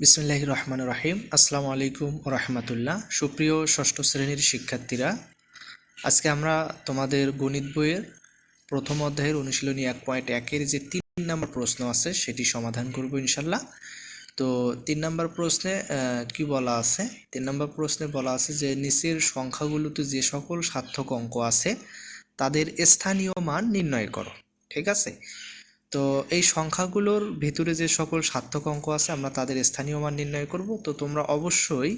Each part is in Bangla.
বিসমিল্লাহির রহমানির রহিম। আসসালামু আলাইকুম ওয়া রাহমাতুল্লাহ। সুপ্রিয় ষষ্ঠ শ্রেণীর শিক্ষার্থীরা, আজকে আমরা তোমাদের গণিত বইয়ের প্রথম অধ্যায়ের অনুশীলনী 1.1-এর যে 3 নম্বর প্রশ্ন আছে সেটি সমাধান করব ইনশাল্লাহ। তো 3 নম্বর প্রশ্নে কি বলা আছে? 3 নম্বর প্রশ্নে বলা আছে যে নিচের সংখ্যাগুলোতে যে সকল সার্থক অঙ্ক আছে তাদের স্থানীয় মান নির্ণয় করো। ঠিক আছে? তো এই সংখ্যাগুলোর ভিতরে যে সকল সার্থক অঙ্ক আছে আমরা তাদের স্থানীয় মান নির্ণয় করব। তো তোমরা অবশ্যই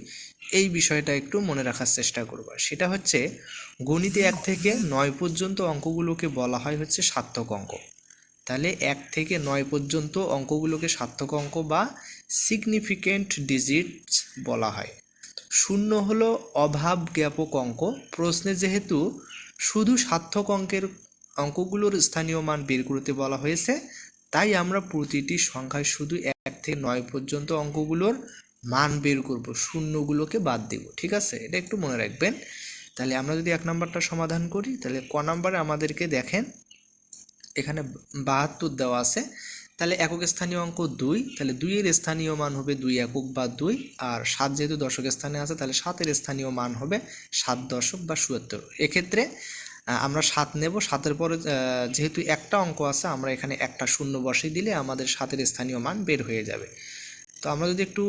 এই বিষয়টা একটু মনে রাখার চেষ্টা করবে। সেটা হচ্ছে গণিতে 1 থেকে 9 পর্যন্ত অঙ্কগুলোকে বলা হয় হচ্ছে সার্থক অঙ্ক। তাহলে 1 থেকে 9 পর্যন্ত অঙ্কগুলোকে সার্থক অঙ্ক বা সিগনিফিক্যান্ট ডিজিটস বলা হয়। 0 হলো অভাব জ্ঞাপক অঙ্ক। প্রশ্নে যেহেতু শুধু সার্থক অঙ্কগুলোর স্থানীয় মান বের করতে বলা হয়েছে, তাই আমরা প্রতিটি সংখ্যায় শুধু 1 থেকে 9 পর্যন্ত অঙ্কগুলোর মান বের করব, শূন্যগুলোকে বাদ দেব। ঠিক আছে, এটা একটু মনে রাখবেন। তাহলে আমরা যদি 1 নম্বরটা সমাধান করি, তাহলে ক নম্বরে আমাদেরকে দেখেন এখানে 72 দেওয়া আছে। তাহলে একক স্থানীয় অঙ্ক 2, তাহলে 2 এর স্থানীয় মান হবে 2 একক বা 2, আর 7 যেহেতু দশক স্থানে আছে তাহলে 7 এর স্থানীয় মান হবে 7 দশক বা 77। এক্ষেত্রে আমরা 7 নেব। 7-এর পরে যেহেতু একটা অঙ্ক আছে আমরা এখানে একটা শূন্য বসিয়ে দিলে আমাদের 7-এর স্থানীয় মান বের হয়ে যাবে। তো আমরা যদি একটু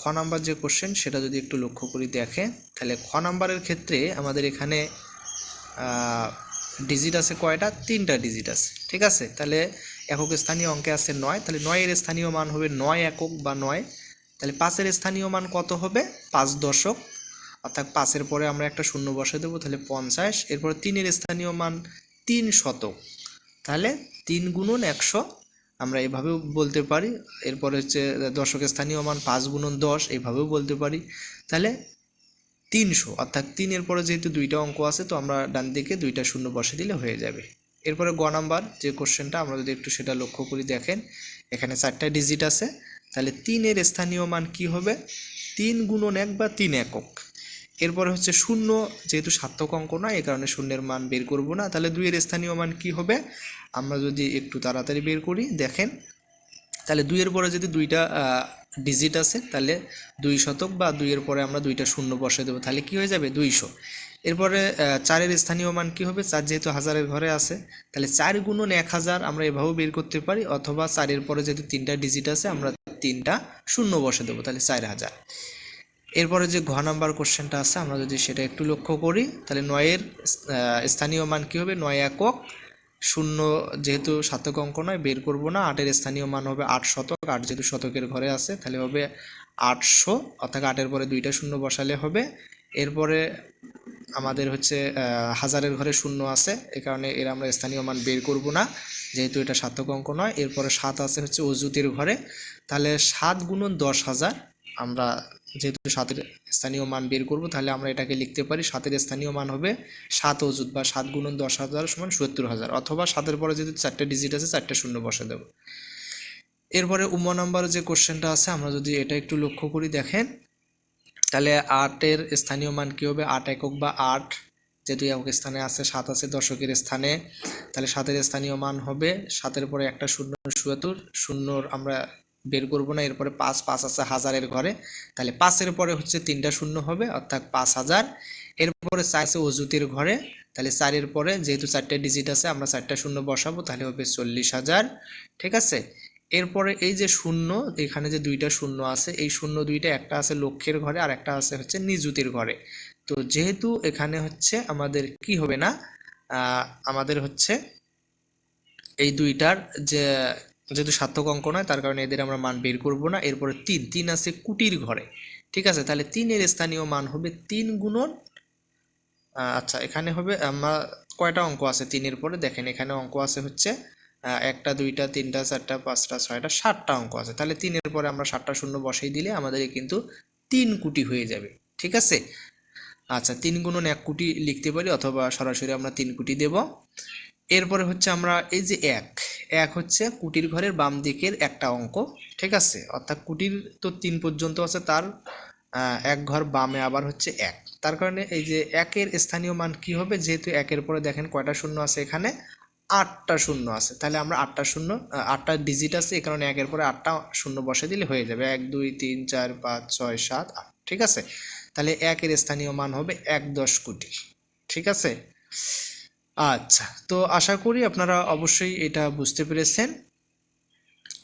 খ নাম্বার যে কোশ্চেন সেটা যদি একটু লক্ষ্য করি দেখেন, তাহলে খ নাম্বারের ক্ষেত্রে আমাদের এখানে ডিজিট আছে কয়টা? 3টা ডিজিট আছে। ঠিক আছে, তাহলে একক স্থানীয় অঙ্কে আছে 9, তাহলে 9 এর স্থানীয় মান হবে 9 একক বা 9। তাহলে 5 এর স্থানীয় মান কত হবে? 5 দশক, অর্থাৎ 5-এর পরে আমরা একটা শূন্য বসে দেবো, তাহলে 50। এরপরে 3 এর স্থানীয় মান 3 শতক, তাহলে 3 গুণন 100 আমরা এভাবেও বলতে পারি। এরপরে হচ্ছে দশকের স্থানীয় মান 5 গুণন 10, এইভাবেও বলতে পারি। তাহলে 300, অর্থাৎ 3-এর পরে যেহেতু 2টা অঙ্ক আছে তো আমরা ডান দিকে 2টা শূন্য বসে দিলে হয়ে যাবে। এরপরে গ নাম্বার যে কোশ্চেনটা আমরা যদি একটু সেটা লক্ষ্য করি দেখেন, এখানে 4টা ডিজিট আছে। তাহলে 3 এর স্থানীয় মান কি হবে? 3 গুণন 1 বা 3 একক। এরপরে হচ্ছে শূন্য, যেহেতু সার্থক অঙ্ক না এই কারণে শূন্যের মান বের করব না। তাহলে 2 এর স্থানীয় মান কি হবে? আমরা যদি একটু তাড়াতাড়ি বের করি দেখেন, তাহলে 2 এর পরে যদি 2টা ডিজিট আছে তাহলে 2 শতক বা 2 এর পরে আমরা 2টা শূন্য বসে দেবো, তাহলে কি হয়ে যাবে? 200। এরপরে 4-এর স্থানীয় মান কি হবে? 4 যেহেতু হাজারের ঘরে আছে তাহলে 4 গুণন 1000 আমরা এভাবেও বের করতে পারি, অথবা 4-এর পরে যেহেতু 3টা ডিজিট আছে আমরা 3টা শূন্য বসে দেবো, তাহলে 4000। এরপরে যে ঘ নাম্বার কোশ্চেনটা আছে আমরা যদি সেটা একটু লক্ষ্য করি, তাহলে 9-এর স্থানীয় মান কি হবে? 9 একক। শূন্য যেহেতু সার্থক অঙ্ক নয় বের করব না। 8-এর স্থানীয় মান হবে 8 শতক, 8 যেহেতু শতকের ঘরে আছে তাহলে হবে 800, অর্থাৎ 8-এর পরে 2টা শূন্য বসালে হবে। এরপরে আমাদের হচ্ছে হাজারের ঘরে শূন্য আছে, এ কারণে এর আমরা স্থানীয় মান বের করব না যেহেতু এটা সার্থক অঙ্ক নয়। এরপরে 7 আছে হচ্ছে অযুতের ঘরে, তাহলে 7 গুণন 10,000 আমরা যেহেতু 7-এর স্থানীয় মান বের করব তাহলে আমরা এটাকে লিখতে পারি 7-এর স্থানীয় মান হবে 7 অযুত বা 7 গুণন 10,000 সমান 70,000, অথবা 7-এর পরে যেহেতু 4টা ডিজিট আছে 4টা শূন্য বসে দেব। এরপরে উম নাম্বারে যে কোশ্চেনটা আছে আমরা যদি এটা একটু লক্ষ্য করি দেখেন, তাহলে 8-এর স্থানীয় মান কি হবে? 8 একক বা 8, যেহেতু একক স্থানে আছে 7 আছে দশকের স্থানে, তাহলে 7-এর স্থানীয় মান হবে 7-এর পরে একটা শূন্য 77, শূন্যর আমরা বের করব না। এরপরে 5 আছে হাজারের ঘরে, তাহলে 5-এর পরে হচ্ছে 3টা শূন্য হবে, অর্থাৎ 5000। এরপরে 4 আছে অযুতের ঘরে, তাহলে 4-এর পরে যেহেতু 4টা ডিজিট আছে আমরা 4টা শূন্য বসাবো, তাহলে হবে 40,000। ঠিক আছে, এরপরে এই যে শূন্য, এখানে যে 2টা শূন্য আছে এই শূন্য 2টা, একটা আছে লক্ষের ঘরে আর একটা আছে হচ্ছে নিযুতের ঘরে। তো যেহেতু এখানে হচ্ছে আমাদের কি হবে না, আমাদের হচ্ছে এই 2টার যে যেহেতু সার্থক অঙ্ক নয় তার কারণে এদের আমরা মান বের করব না। এরপরে 3 আছে কুটির ঘরে। ঠিক আছে, তাহলে 3-এর স্থানীয় মান হবে 3 গুণন, আচ্ছা এখানে হবে আমরা কয়টা অঙ্ক আছে 3-এর পরে দেখেন, এখানে অঙ্ক আছে হচ্ছে 1টা 2টা 3টা 4টা 5টা 6টা 7টা অঙ্ক আছে। তাহলে 3-এর পরে আমরা 7টা শূন্য বসাই দিলে আমাদের কিন্তু 3 কোটি হয়ে যাবে। ঠিক আছে, আচ্ছা 3 গুণন 1 কোটি লিখতে পারি, অথবা সরাসরি আমরা 3 কোটি দেব। এরপরে হচ্ছে আমরা এই যে এক হচ্ছে কুটির ঘরের বাম দিকের একটা অঙ্ক। ঠিক আছে, অর্থাৎ কুটির তো 3 পর্যন্ত আছে, তার এক ঘর বামে আবার হচ্ছে 1, তার কারণে এই যে 1-এর স্থানীয় মান কি হবে? যেহেতু 1-এর পরে দেখেন কয়টা শূন্য আছে এখানে? 8টা শূন্য আছে, তাহলে আমরা 8টা শূন্য 8টা ডিজিট আছে, এই কারণে 1-এর পরে 8টা শূন্য বসে দিলে হয়ে যাবে 1 2 3 4 5 6 7 8। ঠিক আছে, তাহলে 1-এর স্থানীয় মান হবে 1/10 কোটি। ঠিক আছে, আচ্ছা, তো আশা করি আপনারা অবশ্যই এটা বুঝতে পেরেছেন।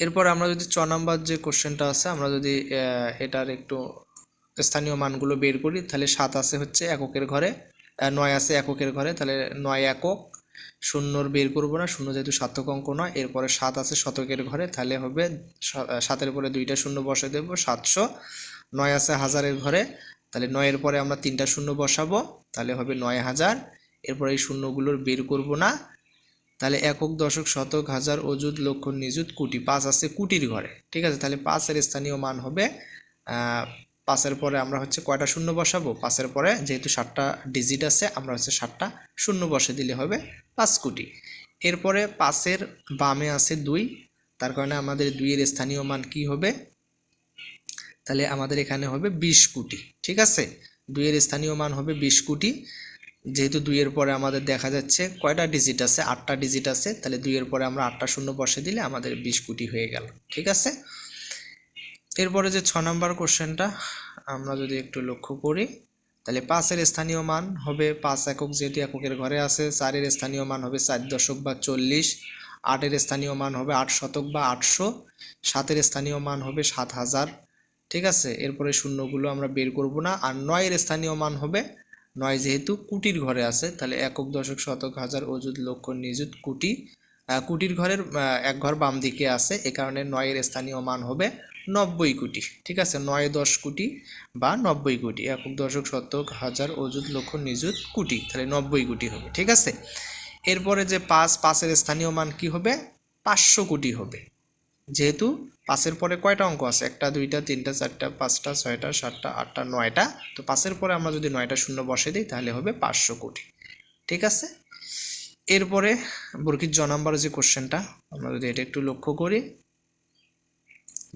এরপর আমরা যদি 6 নাম্বার যে কোশ্চেনটা আছে, আমরা যদি এটার একটু স্থানীয় মানগুলো বের করি, তাহলে 7 আছে হচ্ছে এককের ঘরে, 9 আছে এককের ঘরে, তাহলে 9 একক, শূন্যর বের করবো না, শূন্য যেহেতু সার্থক অঙ্ক নয়। এরপরে 7 আছে শতকের ঘরে, তাহলে হবে 7-এর পরে 2টা শূন্য বসে দেব 700। 9 আছে হাজারের ঘরে, তাহলে 9-এর পরে আমরা 3টা শূন্য বসাবো, তাহলে হবে 9000। এরপরে এই শূন্যগুলোর বের করব না, তাহলে একক, দশক, শতক, হাজার, অযুত, লক্ষ, নিযুত, কোটি। 5 আছে কোটির ঘরে। ঠিক আছে, তাহলে 5-এর স্থানীয় মান হবে 5-এর পরে আমরা হচ্ছে কয়টা শূন্য বসাবো, 5-এর পরে যেহেতু 7টা ডিজিট আছে, আমরা হচ্ছে 7টা শূন্য বসে দিলে হবে 5 কোটি। এরপরে 5-এর বামে আছে 2, তার কারণে আমাদের 2-এর স্থানীয় মান কি হবে, তাহলে আমাদের এখানে হবে 20 কোটি। ঠিক আছে, 2-এর স্থানীয় মান হবে 20 কোটি। যেহেতু 2-এর পরে আমাদের দেখা যাচ্ছে কয়টা ডিজিট আছে, 8টা ডিজিট আছে, তাহলে 2-এর পরে আমরা 8টা শূন্য বসে দিলে আমাদের 20 কোটি হয়ে গেল। ঠিক আছে, এরপরে যে 6 নাম্বার কোশ্চেনটা আমরা যদি একটু লক্ষ্য করি, তাহলে 5-এর স্থানীয় মান হবে 5 একক, যেহেতু এককের ঘরে আছে। 4-এর স্থানীয় মান হবে 4 দশক বা 40। 8-এর স্থানীয় মান হবে 8 শতক বা 800। 7-এর স্থানীয় মান হবে 7000। ঠিক আছে, এরপরে শূন্যগুলো আমরা বের করব না। আর 9-এর স্থানীয় মান হবে 9, যেহেতু কোটির ঘরে আছে, তাহলে একক, দশক, শতক, হাজার, অযুত, লক্ষ, নিযুত, কোটি। কোটির ঘরের এক ঘর বাম দিকে আছে, এ কারণে 9-এর স্থানীয় মান হবে 90 কোটি। ঠিক আছে, 9-10 কোটি বা 90 কোটি, একক, দশক, শতক, হাজার, অযুত, লক্ষ, নিযুত, কোটি, তাহলে 90 কোটি হবে। ঠিক আছে, এরপরে যে 5-এর স্থানীয় মান কি হবে, 500 কোটি হবে। যেহেতু 5-এর পরে কয়টা অঙ্ক আছে, 1টা 2টা 3টা 4টা 5টা 6টা 7টা 8টা 9টা, তো 5-এর পরে আমরা যদি 9টা শূন্য বসে দিই, তাহলে হবে 500 কোটি। ঠিক আছে, এরপরে বর্গির জ নাম্বার যে কোশ্চেনটা, আমরা যদি এটা একটু লক্ষ্য করি,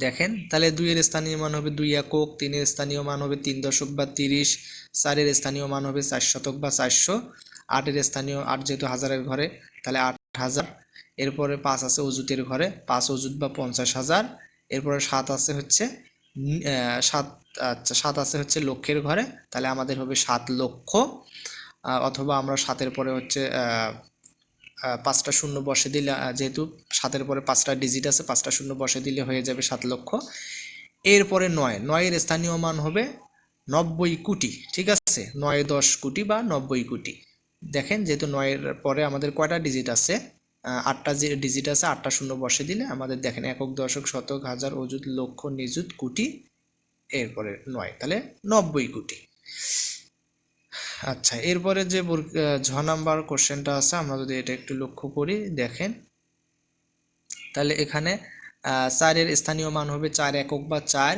দেখেন, তাহলে 2-এর স্থানীয় মান হবে 2 একক, 3-এর স্থানীয় মান হবে 3 দশক বা 30, 4-এর স্থানীয় মান হবে 4 শতক বা 400, 8-এর স্থানীয়, 8 যেহেতু হাজারের ঘরে, তাহলে 8000। এরপরে 5 আছে অযুতের ঘরে, 5 অযুত বা 50,000। এরপরে 7 আছে হচ্ছে 7, আচ্ছা 7 আছে হচ্ছে লক্ষের ঘরে, তাহলে আমাদের হবে 7 লক্ষ। অথবা আমরা 7-এর পরে হচ্ছে 5টা শূন্য বসে দিলে, যেহেতু 7-এর পরে 5টা ডিজিট আছে, 5টা শূন্য বসে দিলে হয়ে যাবে 7 লক্ষ। এরপরে 9-এর স্থানীয় মান হবে 90 কোটি। ঠিক আছে, 9-10 কোটি বা 90 কোটি। দেখেন, যেহেতু 9-এর পরে আমাদের কয়টা ডিজিট আছে, 8টা যে ডিজিট আছে, 8টা শূন্য বসে দিলে আমাদের দেখেন একক, দশক, শতক, হাজার, অযুত, লক্ষ, নিযুত, কোটি, এরপরে 9, তাহলে 90 কোটি। আচ্ছা, এরপরে যে ঝ নাম্বার কোশ্চেনটা আছে, আমরা যদি এটা একটু লক্ষ্য করি, দেখেন, তাহলে এখানে 4-এর স্থানীয় মান হবে 4 একক বা 4।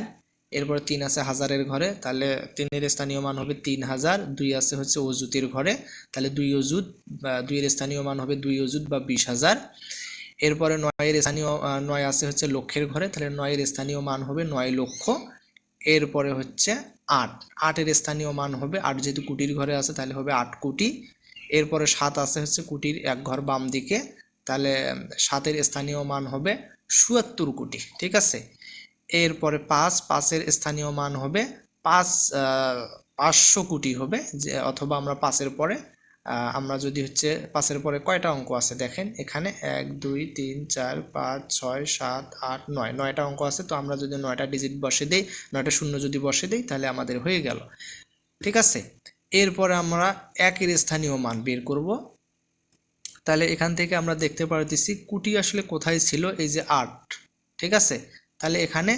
এরপরে 3 আছে হাজারের ঘরে, তাহলে 3-এর স্থানীয় মান হবে 3000। 2 আছে হচ্ছে অযুতের ঘরে, তাহলে 2 অযুত বা 2-এর স্থানীয় মান হবে 2 অযুত বা 20,000। এরপরে 9-এর স্থানীয় 9 আছে হচ্ছে লক্ষের ঘরে, তাহলে 9-এর স্থানীয় মান হবে 9 লক্ষ। এরপরে হচ্ছে 8-এর স্থানীয় মান হবে 8, যেহেতু কোটির ঘরে আছে, তাহলে হবে 8 কোটি। এরপরে 7 আছে হচ্ছে কোটির এক ঘর বাম দিকে, তাহলে 7-এর স্থানীয় মান হবে 77 কোটি। ঠিক আছে, এরপরে 5-এর স্থানীয় মান হবে 500 কোটি হবে। যে অথবা আমরা 5-এর পরে আমরা যদি হচ্ছে 5-এর পরে কয়টা অঙ্ক আছে, দেখেন এখানে 1 2 3 4 5 6 7 8 9, 9টা অঙ্ক আছে, তো আমরা যদি 9টা ডিজিট বসে দিই, 9টা শূন্য যদি বসে দিই, তাহলে আমাদের হয়ে গেল। ঠিক আছে, এরপরে আমরা 1-এর স্থানীয় মান বের করব। তাহলে এখান থেকে আমরা দেখতে পারতেছি কোটি আসলে কোথায় ছিল, এই যে 8। ঠিক আছে, তাহলে এখানে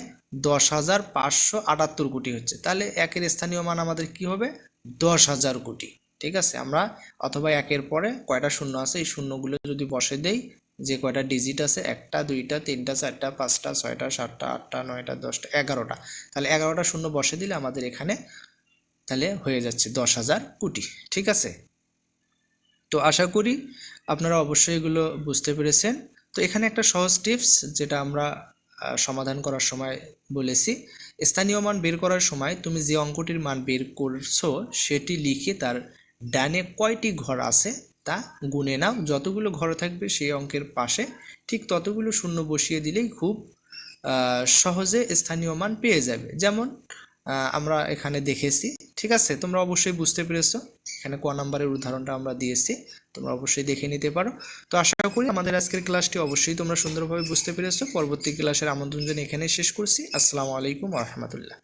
10,578 কোটি হচ্ছে, তাহলে 1-এর স্থানীয় মান আমাদের কি হবে, 10,000 কোটি। ঠিক আছে, আমরা অথবা 1-এর পরে কয়টা শূন্য আছে, এই শূন্যগুলো যদি বসে দেই, যে কয়টা ডিজিট আছে, 1টা 2টা 3টা 4টা 5টা 6টা 7টা 8টা 9টা 10টা 11টা, তাহলে 11টা শূন্য বসে দিলে আমাদের এখানে তাহলে হয়ে যাচ্ছে 10,000 কোটি। ঠিক আছে, তো আশা করি আপনারা অবশ্যই এগুলো বুঝতে পেরেছেন। তো এখানে একটা সহজ টিপস, যেটা আমরা সমাধান করার সময় বলেছি, স্থানীয় মান বের করার সময় তুমি যে অঙ্কটির মান বের করছো সেটি লিখে তার ডানে কয়টি ঘর আছে তা গুনে নাও, যতগুলো ঘর থাকবে সেই অঙ্কের পাশে ঠিক ততগুলো শূন্য বসিয়ে দিলেই খুব সহজে স্থানীয় মান পেয়ে যাবে। যেমন আমরা এখানে দেখেছি, ঠিক আছে, তোমরা অবশ্যই বুঝতে পেরেছো। এখানে ক নাম্বারের উদাহরণটা আমরা দিয়েছি, তোমরা অবশ্যই দেখে নিতে পারো। তো আশা করি আমাদের আজকের ক্লাসটি অবশ্যই তোমরা সুন্দরভাবে বুঝতে পেরেছো। পরবর্তী ক্লাসের আমন্ত্রণ জানিয়ে এখানেই শেষ করছি। আসসালামু আলাইকুম ওয়া রাহমাতুল্লাহ।